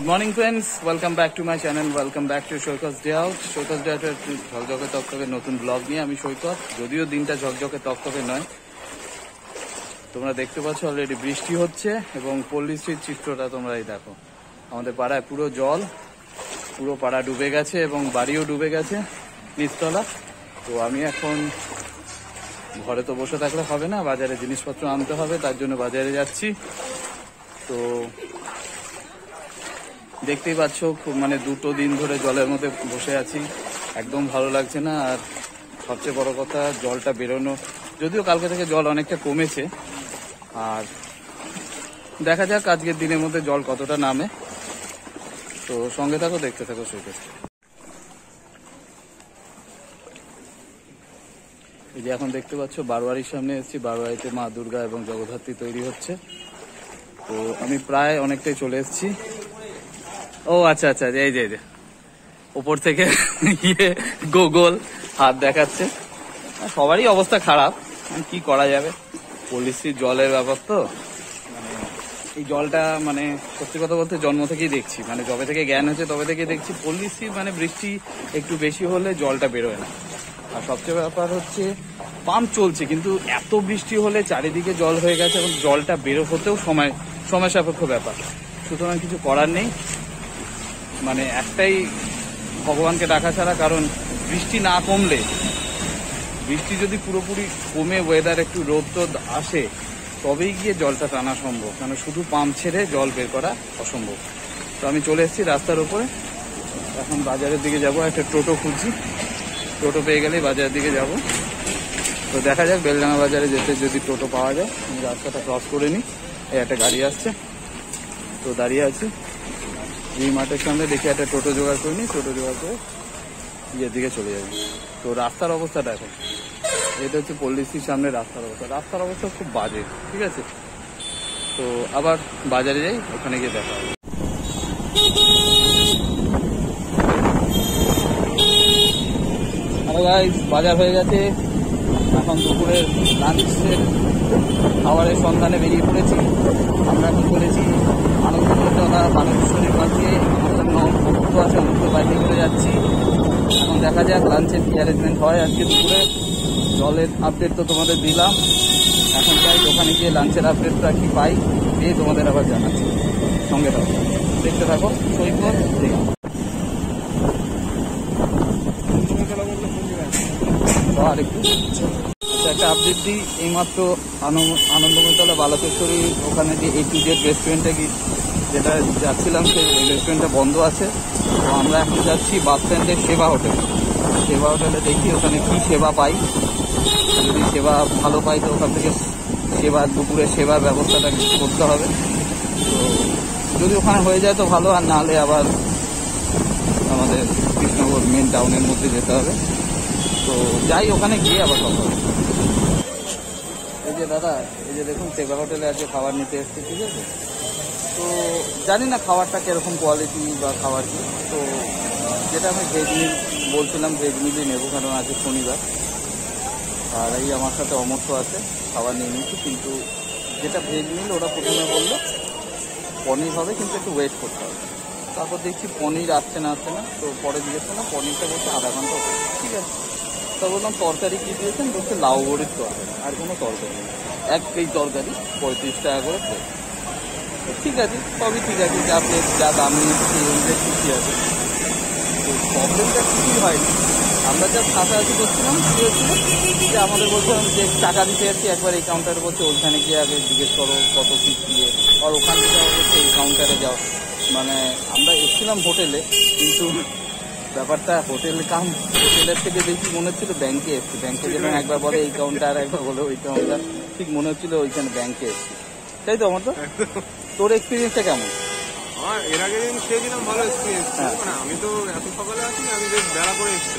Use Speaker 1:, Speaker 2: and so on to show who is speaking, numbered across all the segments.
Speaker 1: Good morning friends, welcome back to my channel, welcome back to Saikat day out. Saikat day আউটের ঝকঝকে তকতকে নতুন blog নিয়ে আমি সৈকত। যদিও দিনটা ঝকঝকে তকতকে নয়, তোমরা দেখতে পাচ্ছ অলরেডি বৃষ্টি হচ্ছে এবং পল্লী স্ট্রিট চিত্রটা তোমরা এই দেখো। আমাদের পাড়ায় পুরো জল, পুরো পাড়া ডুবে গেছে এবং বাড়িও ডুবে গেছে নিচতলা। তো আমি এখন ঘরে তো বসে থাকলে হবে না, বাজারে জিনিসপত্র আনতে হবে, তার জন্য বাজারে যাচ্ছি। তো দেখতেই পাচ্ছ খুব দুটো দিন ধরে জলের মধ্যে বসে আছি, একদম ভালো লাগছে না। আর সবচেয়ে বড় কথা, জলটা বেরোনো, যদিও কালকে থেকে জল অনেকটা কমেছে। আর দেখা যাক আজকের দিনের মধ্যে জল কতটা নামে। তো সঙ্গে থাকো, দেখতে থাকো সৈকত। এই যে এখন দেখতে পাচ্ছ বারোয়ারির সামনে এসেছি। বারোয়ারিতে মা দুর্গা এবং জগদ্ধাত্রী তৈরি হচ্ছে। তো আমি প্রায় অনেকটাই চলে এসেছি। ও আচ্ছা আচ্ছা, এই যে উপর থেকে গোল হাত দেখাচ্ছে। সবারই অবস্থা খারাপ, কি করা যাবে, পলিসির জলের ব্যাপার তো। এই জলটা সত্যি কথা বলতে জন্ম থেকেই দেখছি, যবে থেকে জ্ঞান হচ্ছে তবে থেকে দেখছি পলিসি বৃষ্টি একটু বেশি হলে জলটা বেরোয় না। আর সবচেয়ে ব্যাপার হচ্ছে পাম্প চলছে, কিন্তু এত বৃষ্টি হলে চারিদিকে জল হয়ে গেছে এবং জলটা বেরো হতেও সময় সাপেক্ষ ব্যাপার। সুতরাং কিছু করার নেই, একটাই ভগবানকে ডাকা ছাড়া। কারণ বৃষ্টি না কমলে, বৃষ্টি যদি পুরোপুরি কমে ওয়েদার একটু রোদ টোদ আসে, তবেই গিয়ে জলটা টানা সম্ভব। কারণ শুধু পাম্প ছেড়ে জল বের করা অসম্ভব। তো আমি চলে এসেছি রাস্তার উপরে, এখন বাজারের দিকে যাব। একটা টোটো খুঁজছি, টোটো পেয়ে গেলেই বাজারের দিকে যাব। তো দেখা যাক বেলডাঙ্গা বাজারে যেতে যদি টোটো পাওয়া যায়। আমি রাস্তাটা ক্রস করে নিই। এই একটা গাড়ি আসছে, তো দাঁড়িয়ে আছি এই মাঠের সামনে, দেখি একটা টোটো জোগাড় করে নিই। টোটো জোগাড় করে ইয়ের দিকে চলে যাবে। তো রাস্তার অবস্থাটা এখন, এটা হচ্ছে পল্লীশ্রীর সামনে রাস্তার অবস্থা। রাস্তার অবস্থা খুব বাজে, ঠিক আছে। তো আবার বাজারে যাই, ওখানে গিয়ে দেখা হবে। হ্যালো গাইস, বাজার হয়ে গেছে। এখন দুপুরের লাঞ্চের খাবারের সন্ধানে বেরিয়ে পড়েছি। আমরা এখন করেছি আনন্দতলা বানেশ্বরীর কাছে। আমার জন্য মুক্ত আছে, মুক্ত বাইকে করে যাচ্ছি। এখন দেখা যাক লাঞ্চের কি অ্যারেঞ্জমেন্ট হয় আজকে দুপুরে। জলের আপডেট তো তোমাদের দিলাম, এখন চাই দোকানে গিয়ে লাঞ্চের আপডেটটা কি পাই, দিয়ে তোমাদের আবার জানাচ্ছি। সঙ্গে থাকো, দেখতে থাকো সৈকত দিঘা। আর একটু একটা আপডেট দিই। এইমাত্র আনন্দময়তলা বালাকেশ্বরী ওখানে যে A to Z রেস্টুরেন্টে যেটা যাচ্ছিলাম, সেই রেস্টুরেন্টটা বন্ধ আছে। তো আমরা এখন যাচ্ছি বাস স্ট্যান্ডের সেবা হোটেল। সেবা হোটেলে দেখি ওখানে কি সেবা পাই। যদি সেবা ভালো পাই তো ওখান থেকে দুপুরে সেবার ব্যবস্থাটা করতে হবে। তো যদি ওখানে হয়ে যায় তো ভালো, আর নাহলে আবার আমাদের কৃষ্ণনগর মেন টাউনের মধ্যে যেতে হবে। তো যাই, ওখানে গিয়ে আবার কথা হবে। এই যে দাদা, এই যে দেখুন সেবা হোটেলে আজকে খাবার নিতে এসছে, ঠিক আছে। তো জানি না খাবারটা কিরকম কোয়ালিটি বা খাবার কি। তো যেটা আমি ভেজ মিল বলছিলাম, ভেজ মিলই নেবো, কারণ আজকে শনিবার। আর এই আমার সাথে অমর্থ আছে, খাবার নিয়ে নিচ্ছি। কিন্তু যেটা ভেজ মিল, ওরা প্রথমে বললো পনির হবে, কিন্তু একটু ওয়েট করতে হবে। তারপর দেখছি পনির আসছে না। তো পরে জিজ্ঞেস করলাম, পনিরটা বলছে আধা ঘন্টা, ঠিক আছে। তো বললাম তরকারি কী দিয়েছেন, বলছে লাউ বড়ির তরকারি, আর কোনো তরকারি নেই। 1 প্লেট তরকারি 35 টাকা করে প্লেট। ঠিক আছে, সবই ঠিক আছে, যা দাম নিয়েছে সেই অনুযায়ী খুশি আছে। তো প্রবলেমটা কিছুই হয়নি। আমরা যা হাসাহাসি করছিলাম কী হয়েছিল যে আমাদের বলছিলাম যে টাকা দিতে যাচ্ছি, একবার এই কাউন্টারে বলছে ওইখানে গিয়ে আগে জিজ্ঞেস করো কত ফিস দিয়ে, আর ওখান থেকে বলছে এই কাউন্টারে যাও। আমরা এসেছিলাম হোটেলে, কিন্তু ব্যাপারটা হোটেলের থেকে বেশি মনে হচ্ছিল ব্যাংকে এসছি। ব্যাংকে যেমন একবার বলে এই কাউন্টার, একবার বলে ওই কাউন্টার, ঠিক মনে হচ্ছিল ওইখানে ব্যাংকে এসছি। তাই তো আমার তো? তোর এক্সপিরিয়েন্সটা কেমন?
Speaker 2: আমার এর আগে খেয়েছিলাম, ভালো এক্সপিরিয়েন্স। আমি তো এত সকালে আসি, আমি বেশ বেলা করে এসেছি,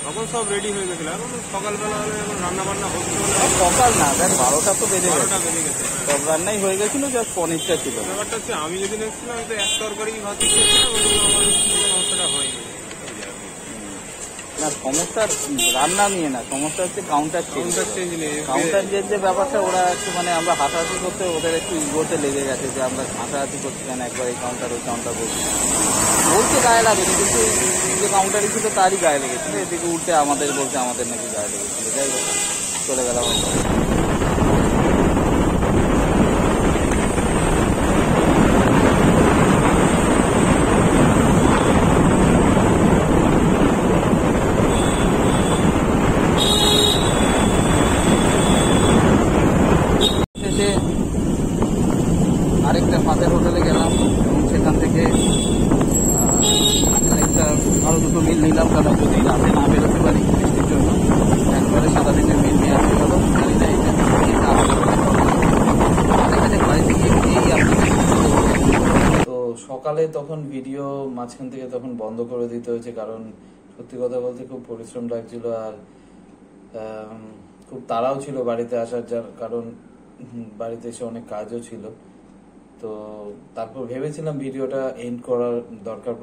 Speaker 2: তখন সব রেডি হয়ে গেছিল। এখন সকালবেলা হলে এখন রান্না বান্না হচ্ছে,
Speaker 1: সকাল না, দেখ 12টা তো বেজে গেছে,
Speaker 2: সব
Speaker 1: রান্নাই হয়ে গেছিল, জাস্ট পনিরটা ছিল।
Speaker 2: ব্যাপারটা হচ্ছে আমি যেদিন এসেছিলাম আমি তো এক তরকারি ভাত খেয়েছিলাম, ওগুলো আমার সমস্যাটা হয়নি।
Speaker 1: না সমস্যা রান্না নিয়ে না, সমস্যা হচ্ছে কাউন্টার চেঞ্জ
Speaker 2: নিয়ে
Speaker 1: কাউন্টার যে ব্যাপারটা ওরা একটু মানে আমরা হাঁটাহাঁটি করতে ওদের একটু ইগোতে লেগে গেছে যে আমরা হাঁটাহাঁটি করছি কেন, একবার এই কাউন্টার ওই কাউন্টার বলছে গায়ে লাগেনি, কিন্তু যে কাউন্টারই ছিল তারই গায়ে লেগেছিল, এদিকে উল্টে আমাদের বলছে আমাদের নাকি গায়ে লেগেছিল। যাই হোক চলে গেলাম। আরেকটা ফাঁদের হোটেলে গেলাম এবং সেখান থেকে আরেকটা আরো দুটো মিল নিলাম, কারণ যদি রাতে না বেরোতে পারি বৃষ্টির জন্য একবারে সারাদিনের মিল নিয়ে আসতে গেল। জানি না তো সকালে তখন ভিডিও মাঝখান থেকে তখন বন্ধ করে দিতে হয়েছে, কারণ সত্যি কথা বলতে খুব পরিশ্রম লাগছিল আর খুব তাড়াও ছিল বাড়িতে আসার, যার কারণ বাড়িতে এসে অনেক কাজও ছিল। তো তারপর ভেবেছিলাম ভিডিওটা এন্ড করার দরকার,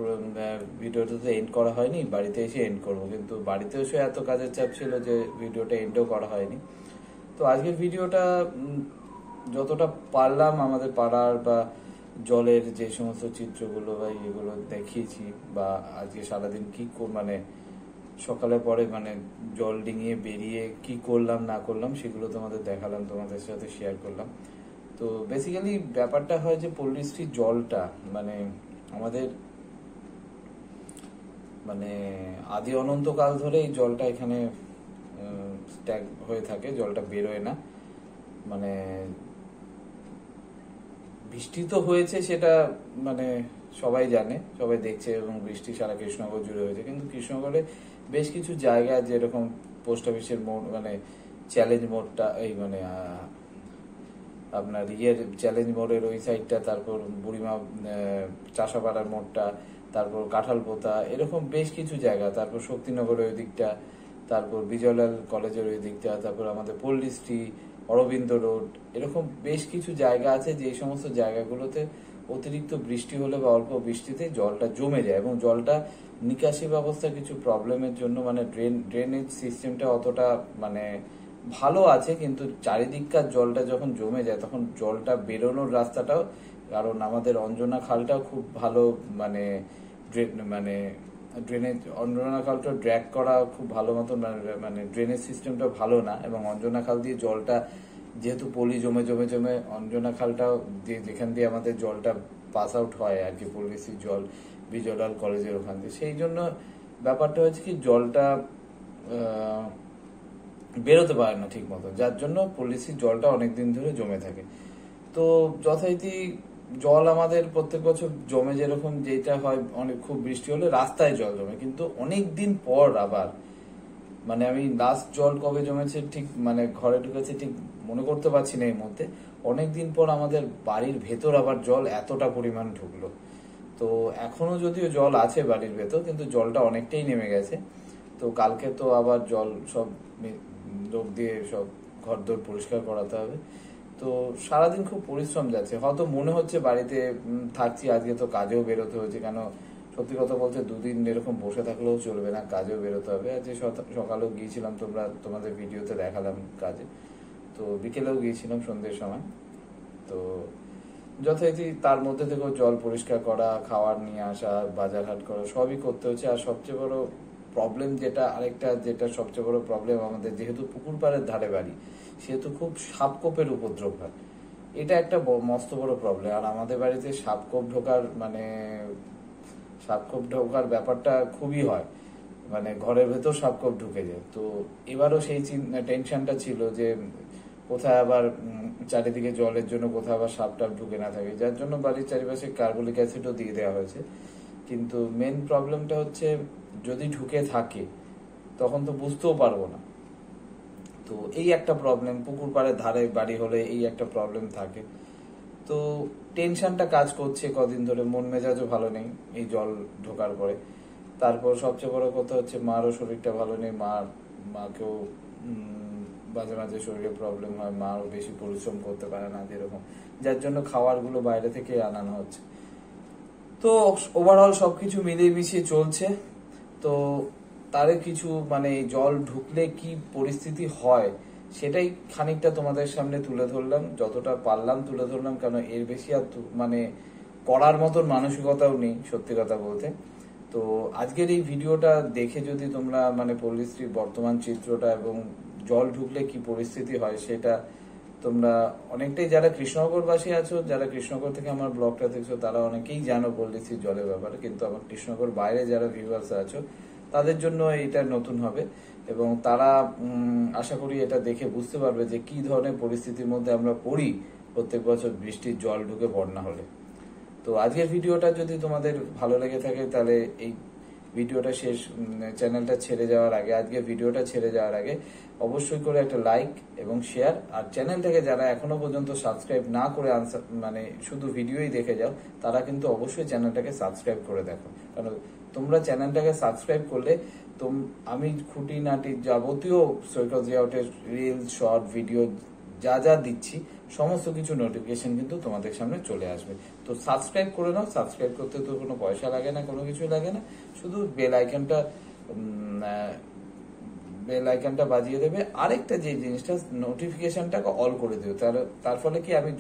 Speaker 1: ভিডিওটা তো এন্ড করা হয়নি, বাড়িতে এসে এন্ড করবো, কিন্তু বাড়িতে এসে এত কাজের চাপ ছিল যে ভিডিওটা এন্ডও করা হয়নি। তো আজকের ভিডিওটা যতটা পারলাম আমাদের পাড়ার বা জলের যে সমস্ত চিত্রগুলো বা এগুলো দেখিয়েছি, বা আজকে সারাদিন কি মানে সকালে পরে মানে জল ডিঙিয়ে বেরিয়ে কি করলাম না করলাম সেগুলো তোমাদের দেখালাম, তোমাদের সাথে শেয়ার করলাম। তো বেসিক্যালি ব্যাপারটা হয় যে পল্লীশ্রীর জলটা মানে আমাদের মানে আদি অনন্তকাল ধরে এই জলটা এখানে স্ট্যাগ হয়ে থাকে, জলটা বেরোয় না। মানে বৃষ্টি তো হয়েছে সেটা মানে সবাই জানে, সবাই দেখছে, এবং বৃষ্টি সারা কৃষ্ণনগর জুড়ে হয়েছে, কিন্তু কৃষ্ণনগরে বেশ কিছু জায়গা যেরকম পোস্ট অফিসের মোড় মানে চ্যালেঞ্জ মোড়টা, এই মানে আপনার ইয়ের চ্যালেঞ্জ মোড়ের ওই সাইডটা, তারপর বুড়িমা চাষাপাড়ার মোড়টা, তারপর কাঁঠালপোতা, এরকম বেশ কিছু জায়গা, তারপর শক্তিনগরের ওই দিকটা, তারপর বিজয়লাল কলেজের ওই দিকটা, তারপর আমাদের পল্লীশ্রী, অরবিন্দ রোড, এরকম বেশ কিছু জায়গা আছে যে সমস্ত জায়গাগুলোতে অতিরিক্ত বৃষ্টি হলে বা অল্প বৃষ্টিতে জলটা জমে যায়, এবং জলটা নিকাশি ব্যবস্থা কিছু প্রবলেমের জন্য মানে ড্রেনেজ সিস্টেমটা অতটা মানে ভালো আছে, কিন্তু চারিদিককার জলটা যখন জমে যায় তখন জলটা বেরোনোর রাস্তাটাও, কারণ আমাদের অঞ্জনা খালটাও খুব ভালো মানে ড্রেনেজ, অঞ্জনা খালটা ড্র্যাগ করা খুব ভালো মতন মানে ড্রেনেজ সিস্টেমটা ভালো না, এবং অঞ্জনা খাল দিয়ে জলটা যেহেতু পলি জমে জমে জমে অঞ্জনা খালটাও দিয়ে যেখান দিয়ে আমাদের জলটা পাস আউট হয় আর কি, পল্লীশ্রীর জল বিজয়লাল কলেজের ওখান দিয়ে, সেই জন্য ব্যাপারটা হচ্ছে কি জলটা বেরোতে পারে না ঠিক মতো, যার জন্য পল্লীশ্রীর জলটা অনেকদিন ধরে জমে থাকে। তো যথারীতি জল আমাদের প্রত্যেক বছর জমে, যেরকম যেটা হয় অনেক খুব বৃষ্টি হলে রাস্তায় জল জমে, কিন্তু অনেক দিন পর আবার মানে আমি লাস্ট জল কবে জমেছে ঠিক মানে ঘরে ঢুকেছে ঠিক মনে করতে পারছি না এই মধ্যে, অনেকদিন পর আমাদের বাড়ির ভেতর আবার জল এতটা পরিমাণ ঢুকলো। তো এখনো যদিও জল আছে বাড়ির ভেতর, কিন্তু জলটা অনেকটাই নেমে গেছে। তো কালকে তো আবার জল সব লোক দিয়ে সব ঘরদোর পরিষ্কার করাতে হবে। তো সারাদিন খুব পরিশ্রম যাচ্ছে, হয়তো মনে হচ্ছে বাড়িতে থাকছি, আজকে তো কাজেও বেরোতে হচ্ছে, কেন সত্যি কথা বলতে দুদিন এরকম বসে থাকলেও চলবে না, কাজেও বেরোতে হবে। আজকে সকালেও গিয়েছিলাম, তোমাদের ভিডিওতে দেখালাম কাজে, তো বিকেলেও গিয়েছিলাম সন্ধ্যের সময়। তো যথারীতি তার মধ্যে থেকেও জল পরিষ্কার করা, খাবার নিয়ে আসা, বাজার হাট করা, সবই করতে হচ্ছে। আর সবচেয়ে বড় প্রবলেম যেটা সবচেয়ে বড় প্রবলেম আমাদের, যেহেতু পুকুর পাড়ের ধারে বাড়ি, সেহেতু খুব সাপকোপের উপদ্রব হয়, এটা একটা মস্ত বড় প্রবলেম। আর আমাদের বাড়িতে সাপকোপ ঢোকার ব্যাপারটা খুবই হয়, মানে ঘরের ভেতর সাপকোপ ঢুকে যায়। তো এবারও সেই টেনশনটা ছিল যে কোথায় আবার চারিদিকে জলের জন্য কোথায় আবার সাপ টাপ ঢুকে না থাকে, যার জন্য বাড়ির চারিপাশে কার্বলিক অ্যাসিডও দিয়ে দেওয়া হয়েছে। কিন্তু মেন প্রবলেমটা হচ্ছে যদি ঢুকে থাকে তখন তো বুঝতেও পারবো না। তো এই একটা প্রবলেম, পুকুর পাড়ের ধারে বাড়ি হলে এই একটা প্রবলেম থাকে। তো টেনশনটা কাজ করছে কদিন ধরে, মন মেজাজও ভালো নেই এই জল ঢোকার পরে। তারপর সবচেয়ে বড় কথা হচ্ছে মারও শরীরটা ভালো নেই, মাকেও মাঝে মাঝে শরীরে প্রবলেম হয়, মাও বেশি পরিশ্রম করতে পারে না যেরকম, যার জন্য খাবারগুলো বাইরে থেকে আনানো হচ্ছে। তো ওভারঅল সবকিছু মিলিয়ে মিশিয়ে চলছে। তো
Speaker 3: তার কিছু মানে জল ঢুকলে কি পরিস্থিতি হয় সেটাই খানিকটা তোমাদের সামনে তুলে ধরলাম, যতটা পারলাম তুলে ধরলাম, কারণ এর বেশি আর মানে করার মতন মানসিকতাও নেই সত্যি কথা বলতে। তো আজকের এই ভিডিওটা দেখে যদি তোমরা মানে পল্লীশ্রীর বর্তমান চিত্রটা এবং জল ঢুকলে কি পরিস্থিতি হয় সেটা তোমরা অনেকটাই, যারা কৃষ্ণনগরবাসী আছো, যারা কৃষ্ণনগর থেকে আমার ব্লগটা দেখছো তারা অনেকেই জানো পল্লীশ্রীর জলের ব্যাপারে, কিন্তু আমার কৃষ্ণনগর বাইরে যারা ভিউয়ার্স আছো তাদের জন্য এটা নতুন হবে এবং তারা আশা করি এটা দেখে বুঝতে পারবে যে কি ধরনের পরিস্থিতির মধ্যে আমরা পড়ি প্রত্যেক বছর বৃষ্টির জল ঢুকে বন্যা হলে। তো আজকের ভিডিওটা যদি তোমাদের ভালো লেগে থাকে তাহলে এই ভিডিওটা শেষ, চ্যানেলটা ছেড়ে যাওয়ার আগে, আজকের ভিডিওটা ছেড়ে যাওয়ার আগে অবশ্যই করে একটা লাইক এবং শেয়ার, আর চ্যানেলটাকে যারা এখনো পর্যন্ত সাবস্ক্রাইব না করে মানে শুধু ভিডিওই দেখে যাও তারা কিন্তু অবশ্যই চ্যানেলটাকে সাবস্ক্রাইব করে দেখো, কারণ তোমরা চ্যানেলটাকে সাবস্ক্রাইব করলে আমি খুঁটিনাটি যাবতীয় সৈকত জিয়াউটের রিলস, শর্ট ভিডিও যা যা দিচ্ছি সমস্ত কিছু নোটিফিকেশন কিন্তু তোমাদের সামনে চলে আসবে। তো সাবস্ক্রাইব করে নাও, সাবস্ক্রাইব করতে তো কোনো পয়সা লাগে না, কোনো কিছু লাগে না, শুধু বেল আইকনটা বাজিয়ে দেবে। আরেকটা যে জিনিসটা, নোটিফিকেশনটাকে অল করে দিও, তার ফলে কি আমি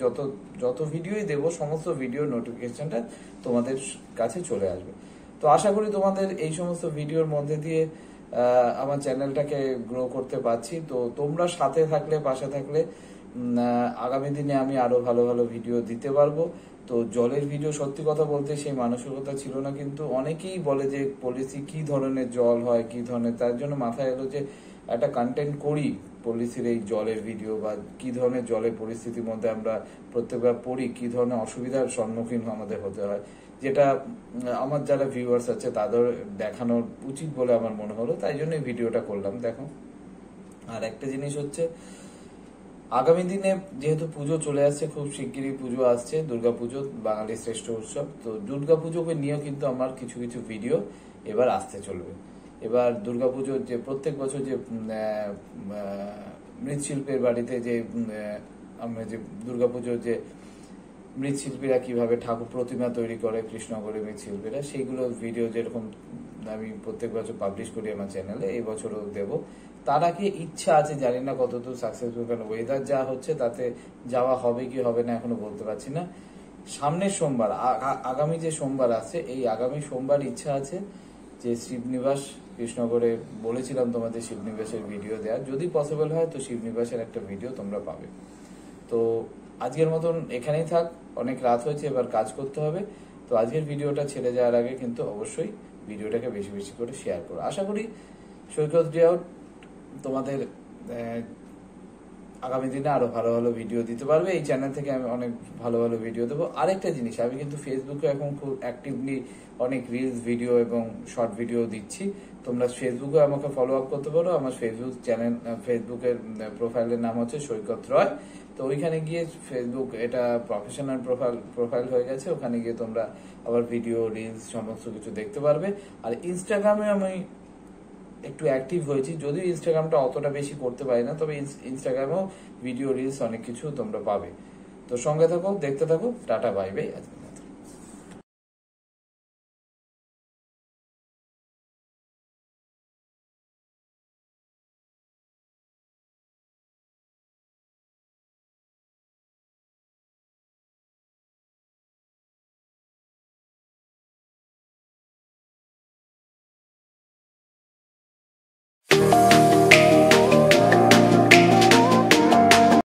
Speaker 3: যত ভিডিওই দেবো সমস্ত ভিডিও নোটিফিকেশনটা তোমাদের কাছে চলে আসবে। তো আশা করি তোমাদের এই সমস্ত ভিডিওর মধ্যে দিয়ে আমার চ্যানেলটাকে গ্রো করতে পারছি। তো তোমরা সাথে থাকলে, পাশে থাকলে আগামী দিনে আমি আরো ভালো ভালো ভিডিও দিতে পারবো। তো জলের ভিডিও সত্যি কথা বলতে সেই মানসিকতা ছিল না, কিন্তু অনেকেই বলে যে পলিসি কি ধরনের জল হয়, কি ধরনের, তার জন্য মাথায় এলো যে একটা কন্টেন্ট করি পলিসির এই জলের ভিডিও, বা কি ধরনের জলের পরিস্থিতির মধ্যে আমরা প্রত্যেকবার পড়ি, কি ধরনের অসুবিধার সম্মুখীন আমাদের হতে হয়, যেটা আমার যারা ভিউয়ার্স আছে তাদের দেখানোর উচিত বলে আমার মনে হলো, তাই জন্য এই ভিডিওটা করলাম। দেখো, আর একটা জিনিস হচ্ছে, আগামী দিনে যেহেতু পুজো চলে আসছে, খুব শিগগিরই পুজো আসছে, দুর্গাপুজো বাঙালির শ্রেষ্ঠ উৎসব। তো দুর্গাপুজোকে নিয়েও কিন্তু আমার কিছু কিছু ভিডিও এবার আসতে চলবে। এবার দুর্গাপুজোর যে প্রত্যেক বছর যে মৃৎশিল্পের বাড়িতে যে আমরা যে দুর্গাপুজোর যে মৃৎশিল্পীরা কিভাবে ঠাকুর প্রতিমা তৈরি করে, কৃষ্ণনগরের মৃৎশিল্পীরা, সেইগুলো ভিডিও যেরকম আমি প্রত্যেক বছর পাবলিশ করি আমার চ্যানেলে, এই বছরও দেব। তার আগে ইচ্ছা আছে, জানি না কতদূর সাকসেসফুল, কারণ ওয়েদার যা হচ্ছে তাতে যাওয়া হবে কি হবে না এখনো বলতে পারছি না। সামনের সোমবার, আগামী যে সোমবার আছে, এই আগামী সোমবার ইচ্ছা আছে যে শিবনিবাস কৃষ্ণনগরে, বলেছিলাম তোমাদের শিবনিবাসের ভিডিও দেওয়ার, যদি পসিবল হয় তো শিবনিবাসের একটা ভিডিও তোমরা পাবে। তো আজকের মতন এখানেই থাক, অনেক রাত হয়েছে, এবার কাজ করতে হবে। তো আজকের ভিডিওটা ছেড়ে যাওয়ার আগে কিন্তু অবশ্যই ভিডিওটাকে বেশি বেশি করে শেয়ার করো। আশা করি সৈকত জিয়াউট তোমাদের আগামী দিনে আরো ভালো ভালো ভিডিও দিতে পারবে। এই চ্যানেল থেকে আমি অনেক ভালো ভালো ভিডিও দেবো। আরেকটা জিনিস, আমি কিন্তু ফেসবুকে এখন খুব অ্যাক্টিভলি অনেক রিলস ভিডিও এবং শর্ট ভিডিও দিচ্ছি। তোমরা ফেসবুকে আমাকে ফলো আপ করতে পারো। আমার ফেসবুকের প্রোফাইলের নাম হচ্ছে সৈকত রয়। তো ওইখানে গিয়ে, ফেসবুক এটা প্রফেশনাল প্রোফাইল হয়ে গেছে, ওখানে গিয়ে তোমরা আবার ভিডিও, রিলস সমস্ত কিছু দেখতে পারবে। আর ইনস্টাগ্রামে আমি একটু অ্যাক্টিভ হয়েছি, যদিও ইনস্টাগ্রামটা অতটা বেশি করতে পারি না, তবে ইনস্টাগ্রামেও ভিডিও, রিলস অনেক কিছু তোমরা পাবে। তো সঙ্গে থাকো, দেখতে থাকো। Tata, bye bye.